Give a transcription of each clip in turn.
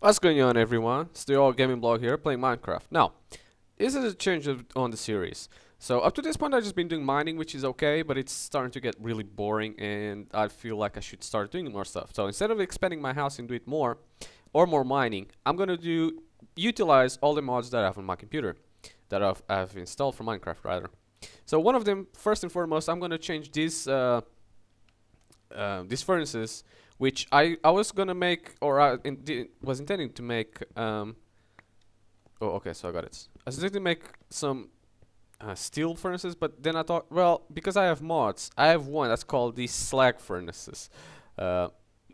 What's going on, everyone? It's the old GamingBlog here, playing Minecraft. Now, this is a change on the series. So up to this point I've just been doing mining, which is okay, but it's starting to get really boring and I feel like I should start doing more stuff. So instead of expanding my house and do it more, or more mining, I'm gonna utilize all the mods that I have on my computer, that I've installed for Minecraft rather. So one of them, first and foremost, I'm gonna change these furnaces, which I was gonna make, or was intending to make. Oh, okay, so I got it. I was intending to make some steel furnaces, but then I thought, well, because I have mods, I have one that's called the slag furnaces.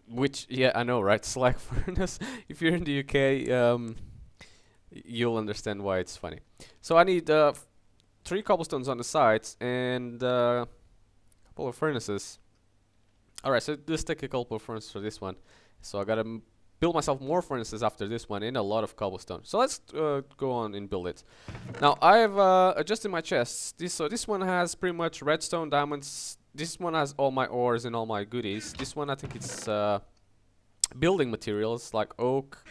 Which, yeah, I know, right? Slag furnace. If you're in the UK, you'll understand why it's funny. So I need 3 cobblestones on the sides and a couple of furnaces. Alright, so let's take a couple of furnaces for this one. So I gotta build myself more furnaces after this one and a lot of cobblestone. So let's go on and build it. Now I have adjusted my chests. So this one has pretty much redstone, diamonds. This one has all my ores and all my goodies. This one I think it's building materials like oak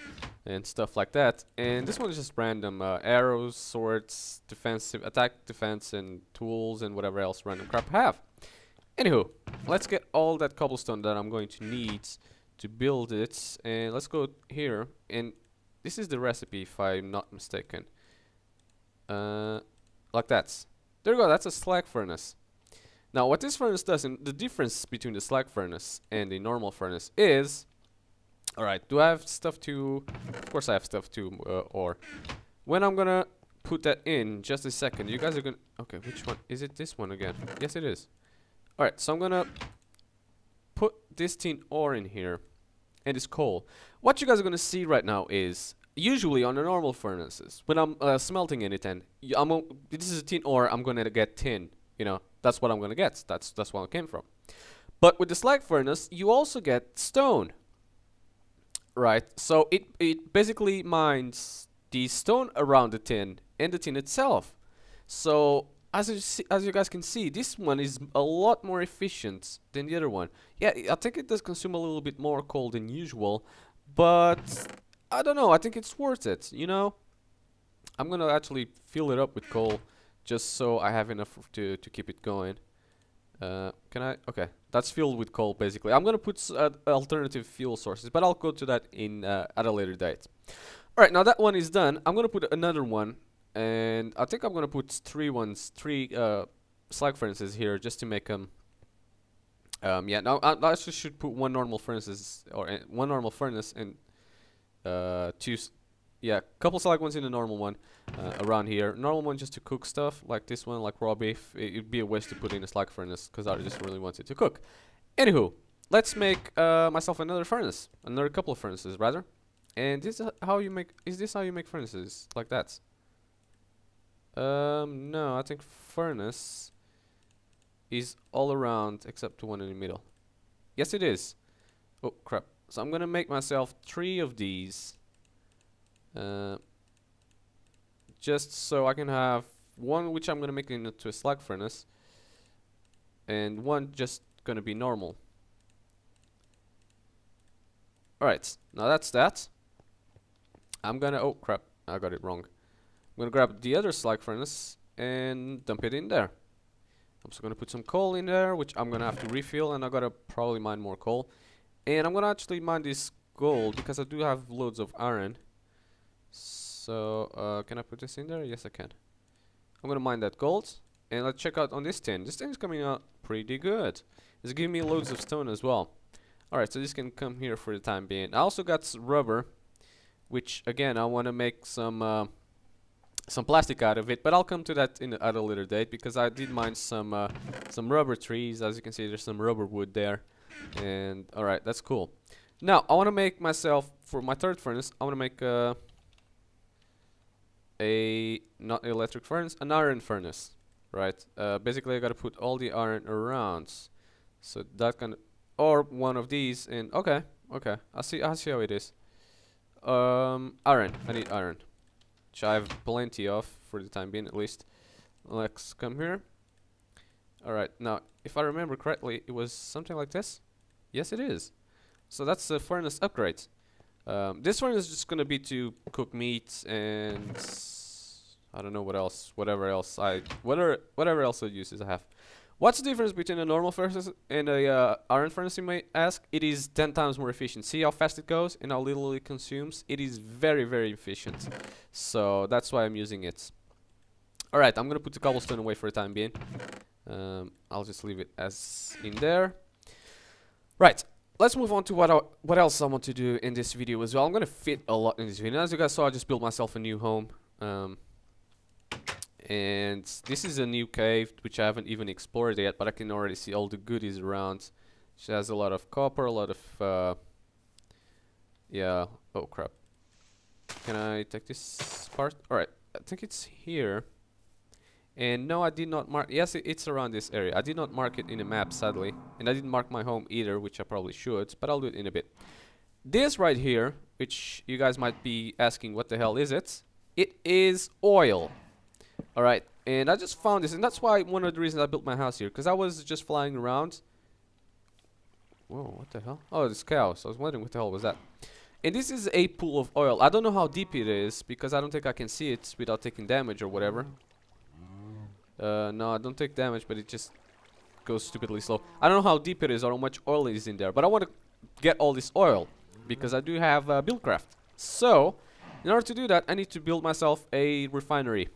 and stuff like that. And this one is just random arrows, swords, defensive, attack, defense, and tools and whatever else random crap I have. Anywho, let's get all that cobblestone that I'm going to need to build it, and let's go here, and this is the recipe if I'm not mistaken. Like that. There you go, that's a slag furnace. Now what this furnace does, and the difference between the slag furnace and the normal furnace is, alright, do I have stuff to, of course I have stuff to, or when I'm gonna put that in, just a second, you guys are gonna, okay, which one, is it this one again? Yes it is. Alright, so I'm gonna put this tin ore in here and this coal. What you guys are gonna see right now is, usually on the normal furnaces, when I'm smelting anything, this is a tin ore, I'm gonna get tin. You know, that's what I'm gonna get. That's where it came from. But with the slag furnace, you also get stone. Right, so it basically mines the stone around the tin and the tin itself. So as you guys can see, this one is a lot more efficient than the other one. Yeah, I think it does consume a little bit more coal than usual, but I don't know, I think it's worth it, you know? I'm gonna actually fill it up with coal just so I have enough to keep it going. Can I? Okay, that's filled with coal basically. I'm gonna put alternative fuel sources, but I'll go to that in at a later date. Alright, now that one is done, I'm gonna put another one. And I think I'm gonna put three slag furnaces here just to make them. Yeah, now I actually should put one normal furnaces or one normal furnace and couple slag ones in the normal one around here. Normal one just to cook stuff like this one, like raw beef. It'd be a waste to put in a slag furnace because I just really want it to cook. Anywho, let's make myself another furnace, another couple of furnaces rather. And this is how you make. Is this how you make furnaces like that? No, I think furnace is all around except the one in the middle. Yes, it is. Oh, crap. So I'm gonna make myself 3 of these. Just so I can have one which I'm gonna make into a slag furnace. And one just gonna be normal. Alright, now that's that. I'm gonna, oh crap, I got it wrong. I'm gonna grab the other slag furnace and dump it in there. I'm just gonna put some coal in there, which I'm gonna have to refill, and I gotta probably mine more coal. And I'm gonna actually mine this gold because I do have loads of iron. So can I put this in there? Yes, I can. I'm gonna mine that gold, and let's check out on this tin. This tin is coming out pretty good. It's giving me loads of stone as well. Alright, so this can come here for the time being. I also got rubber, which again I wanna make some plastic out of it, but I'll come to that at a later date because I did mine some rubber trees. As you can see, there's some rubber wood there, and all right, that's cool. Now I want to make myself, for my third furnace, I want to make a not electric furnace, an iron furnace, right? Basically, I got to put all the iron around, so that can, or one of these, and okay, I see how it is. Iron, I need iron. Which I have plenty of for the time being, at least. Let's come here. Alright, now, if I remember correctly, it was something like this. Yes, it is. So that's the furnace upgrade. This one is just gonna be to cook meat and I don't know what else, whatever else else uses I have. What's the difference between a normal furnace and a iron furnace, you may ask? It is 10 times more efficient. See how fast it goes and how little it consumes? It is very, very efficient. So that's why I'm using it. Alright, I'm gonna put the cobblestone away for the time being. I'll just leave it as in there. Right, let's move on to what else I want to do in this video as well. I'm gonna fit a lot in this video. As you guys saw, I just built myself a new home. And this is a new cave, which I haven't even explored yet, but I can already see all the goodies around. She has a lot of copper, a lot of, yeah, oh crap. Can I take this part? Alright, I think it's here. And no, I did not mark, yes, it's around this area. I did not mark it in a map, sadly. And I didn't mark my home either, which I probably should, but I'll do it in a bit. This right here, which you guys might be asking, what the hell is it? It is oil. Alright, and I just found this, and that's why one of the reasons I built my house here, because I was just flying around. Whoa, what the hell? Oh, this cow. So I was wondering what the hell was that. And this is a pool of oil. I don't know how deep it is, because I don't think I can see it without taking damage or whatever. No, I don't take damage, but it just goes stupidly slow. I don't know how deep it is or how much oil is in there, but I want to get all this oil, because I do have buildcraft. So, in order to do that, I need to build myself a refinery.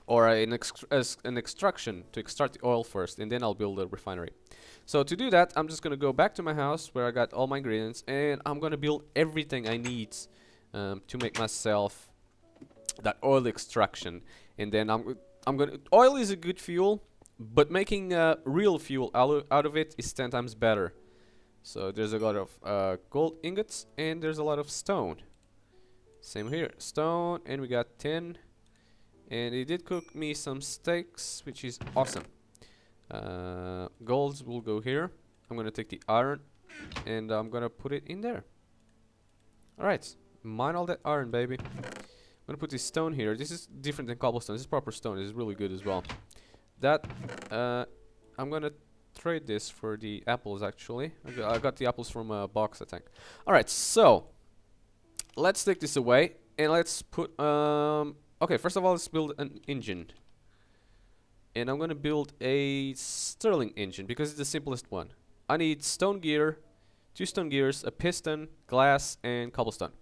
Or an extraction to extract the oil first, and then I'll build a refinery. So to do that, I'm just gonna go back to my house where I got all my ingredients, and I'm gonna build everything I need to make myself that oil extraction. And then I'm gonna. Oil is a good fuel, but making real fuel out of it is 10 times better. So there's a lot of gold ingots, and there's a lot of stone. Same here, stone, and we got tin. And it did cook me some steaks, which is awesome. Golds will go here. I'm gonna take the iron and I'm gonna put it in there. Alright, mine all that iron, baby. I'm gonna put this stone here. This is different than cobblestone. This is proper stone. This is really good as well. That I'm gonna trade this for the apples, actually. I got the apples from a box, I think. Alright, so let's take this away and let's put okay, first of all, let's build an engine. And I'm gonna build a stirling engine because it's the simplest one. I need stone gear, 2 stone gears, a piston, glass, and cobblestone.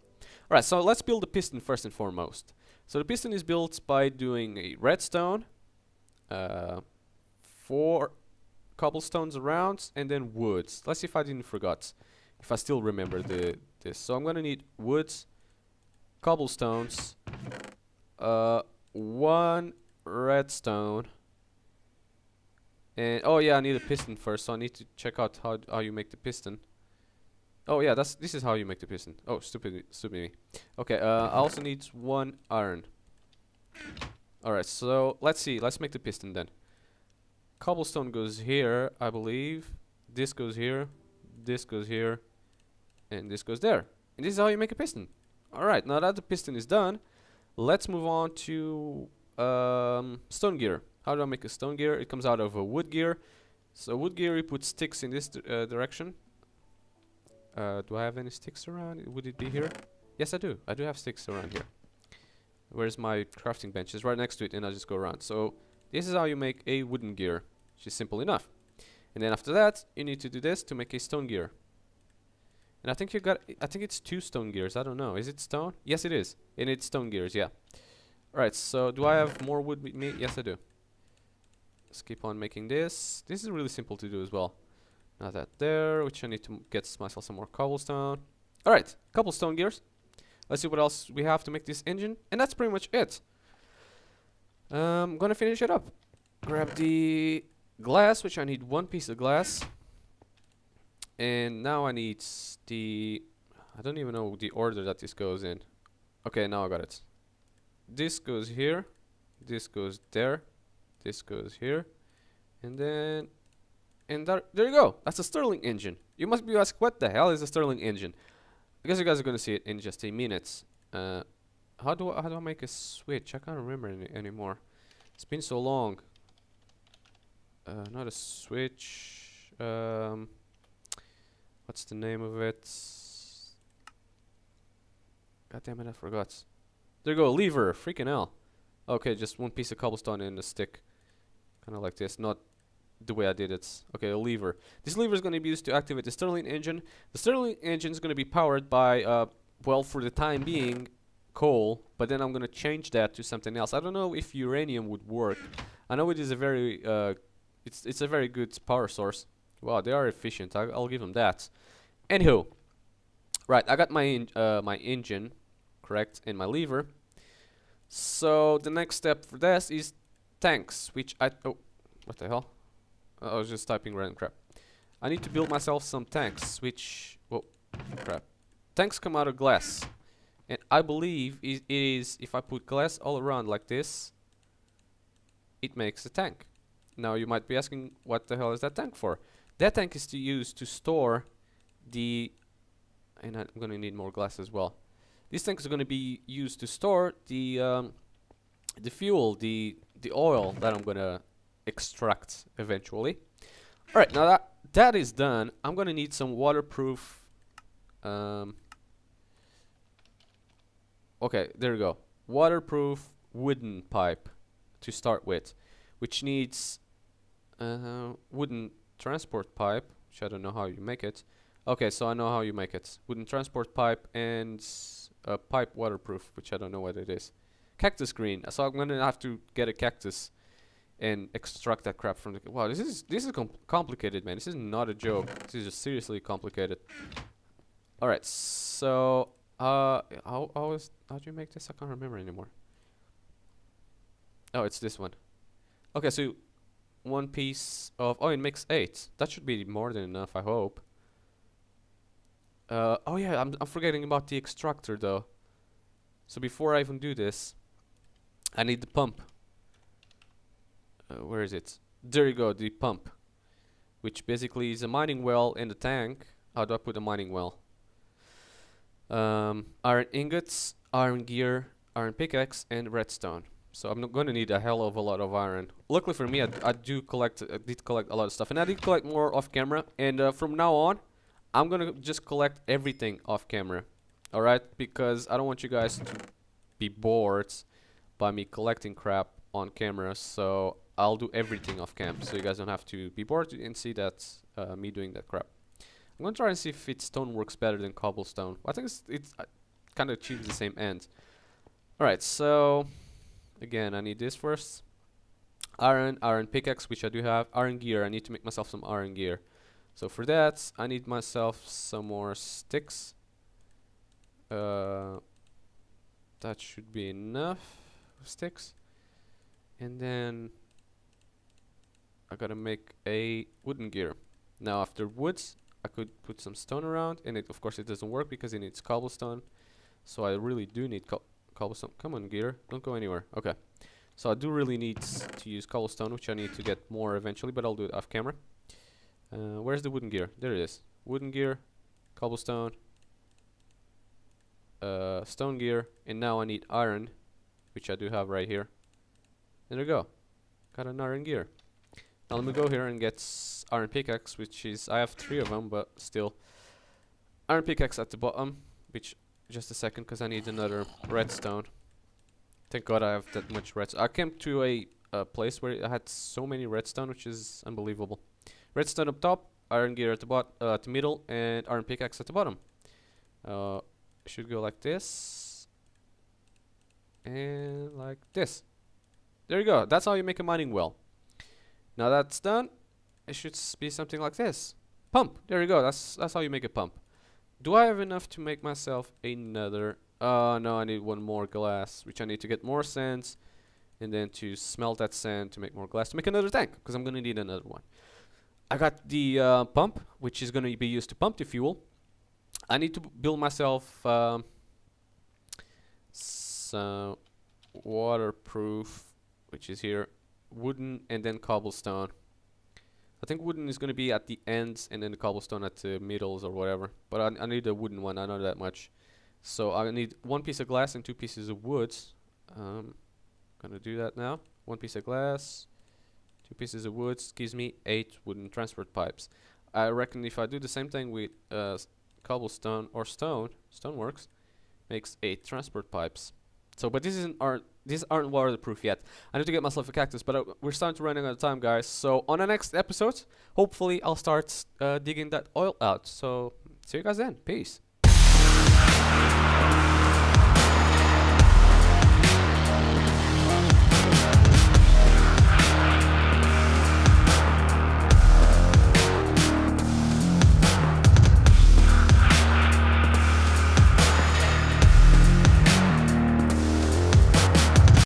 Alright, so let's build the piston first and foremost. So the piston is built by doing a redstone, 4 cobblestones around, and then woods. Let's see if I didn't forget. If I still remember this. So I'm gonna need woods, cobblestones, 1 redstone, and oh yeah, I need a piston first, so I need to check out how you make the piston. Oh yeah, this is how you make the piston. Oh, stupid me. Okay, I also need 1 iron. Alright, so let's make the piston then. Cobblestone goes here, I believe. This goes here, this goes here, and this goes there. And this is how you make a piston. Alright, now that the piston is done, let's move on to stone gear. How do I make a stone gear? It comes out of a wood gear. So wood gear, you put sticks in this direction. Do I have any sticks around? Would it be here? Yes, I do. I do have sticks around here. Where's my crafting bench? It's right next to it, and I just go around. So this is how you make a wooden gear, which is simple enough. And then after that, you need to do this to make a stone gear. And I think it's 2 stone gears. I don't know. Is it stone? Yes, it is. And it's stone gears, yeah. Alright, so do I have more wood with me? Yes, I do. Let's keep on making this. This is really simple to do as well. Now that there, which I need to get myself some more cobblestone. Alright, couple stone gears. Let's see what else we have to make this engine. And that's pretty much it. I'm gonna finish it up. Grab the glass, which I need 1 piece of glass. And now I need the... I don't even know the order that this goes in. Okay, now I got it. This goes here. This goes there. This goes here. And then... And there you go. That's a stirling engine. You must be asked, what the hell is a stirling engine? I guess you guys are gonna see it in just a minute. How do I make a switch? I can't remember anymore. It's been so long. Not a switch. What's the name of it? God damn it, I forgot. There you go, lever. Freaking hell. Okay, just one piece of cobblestone and a stick. Kind of like this, not the way I did it. Okay, a lever. This lever is going to be used to activate the stirling engine. The stirling engine is going to be powered by, well, for the time being, coal. But then I'm going to change that to something else. I don't know if uranium would work. I know it is a very, it's a very good power source. Wow, they are efficient. I'll give them that. Anywho, right, I got my my engine, correct, and my lever. So the next step for this is tanks, which oh, what the hell? I was just typing random crap. I need to build myself some tanks, which, whoa, crap. Tanks come out of glass, and I believe it is, if I put glass all around like this, it makes a tank. Now you might be asking, what the hell is that tank for? That tank is to use to store the, and I'm gonna need more glass as well. These tanks are gonna be used to store the fuel, the oil that I'm gonna extract eventually. All right, now that is done, I'm gonna need some waterproof. Okay, there we go. Waterproof wooden pipe to start with, which needs wooden transport pipe, which I don't know how you make it. Okay, so I know how you make it. Wooden transport pipe and a pipe waterproof, which I don't know what it is. Cactus green. So I'm gonna have to get a cactus and extract that crap from the. Wow, this is complicated, man. This is not a joke. This is just seriously complicated. All right, so how do you make this? I can't remember anymore. Oh, it's this one. Okay, so one piece of, oh, it makes 8. That should be more than enough, I hope. Oh yeah, I'm forgetting about the extractor though. So before I even do this, I need the pump. Where is it? There you go, the pump, which basically is a mining well in the tank. How do I put a mining well? Iron ingots, iron gear, iron pickaxe, and redstone. So I'm not going to need a hell of a lot of iron. Luckily for me, I did collect a lot of stuff, and I did collect more off camera. And from now on, I'm gonna just collect everything off camera. All right, because I don't want you guys to be bored by me collecting crap on camera. So I'll do everything off cam, so you guys don't have to be bored and see that me doing that crap. I'm gonna try and see if stone works better than cobblestone. I think it's kind of achieves the same end. All right, so again, I need this first. Iron pickaxe, which I do have. Iron gear. I need to make myself some iron gear. So for that, I need myself some more sticks. That should be enough sticks. And then I gotta make a wooden gear. Now after woods, I could put some stone around, and of course it doesn't work because it needs cobblestone. So I really do need cobblestone. Come on, gear, don't go anywhere. Okay. So I do really need to use cobblestone, which I need to get more eventually, but I'll do it off camera. Where's the wooden gear? There it is. Wooden gear, cobblestone, stone gear, and now I need iron, which I do have right here. And there we go. Got an iron gear. Now let me go here and get iron pickaxe, which is, I have 3 of them, but still. Iron pickaxe at the bottom, which, just a second, because I need another redstone. Thank God I have that much redstone. I came to a place where I had so many redstone, which is unbelievable. Redstone up top, iron gear at the the middle, and iron pickaxe at the bottom. Should go like this, and like this. There you go. That's how you make a mining well. Now that's done, it should be something like this. Pump. There you go. That's how you make a pump. Do I have enough to make myself another? No, I need one more glass, which I need to get more sands, and then to smelt that sand to make more glass to make another tank, because I'm gonna need another one. I got the pump, which is gonna be used to pump the fuel. I need to build myself some waterproof, which is here, wooden, and then cobblestone. I think wooden is going to be at the ends and then the cobblestone at the middles or whatever, but I need a wooden one. I know that much. So I need 1 piece of glass and 2 pieces of wood. Gonna do that now. 1 piece of glass, 2 pieces of wood gives me 8 wooden transport pipes. I reckon if I do the same thing with cobblestone or stoneworks, makes 8 transport pipes. So, but these aren't waterproof yet. I need to get myself a cactus, but we're starting to run out of time, guys. So on the next episode, hopefully I'll start digging that oil out. So see you guys then. Peace.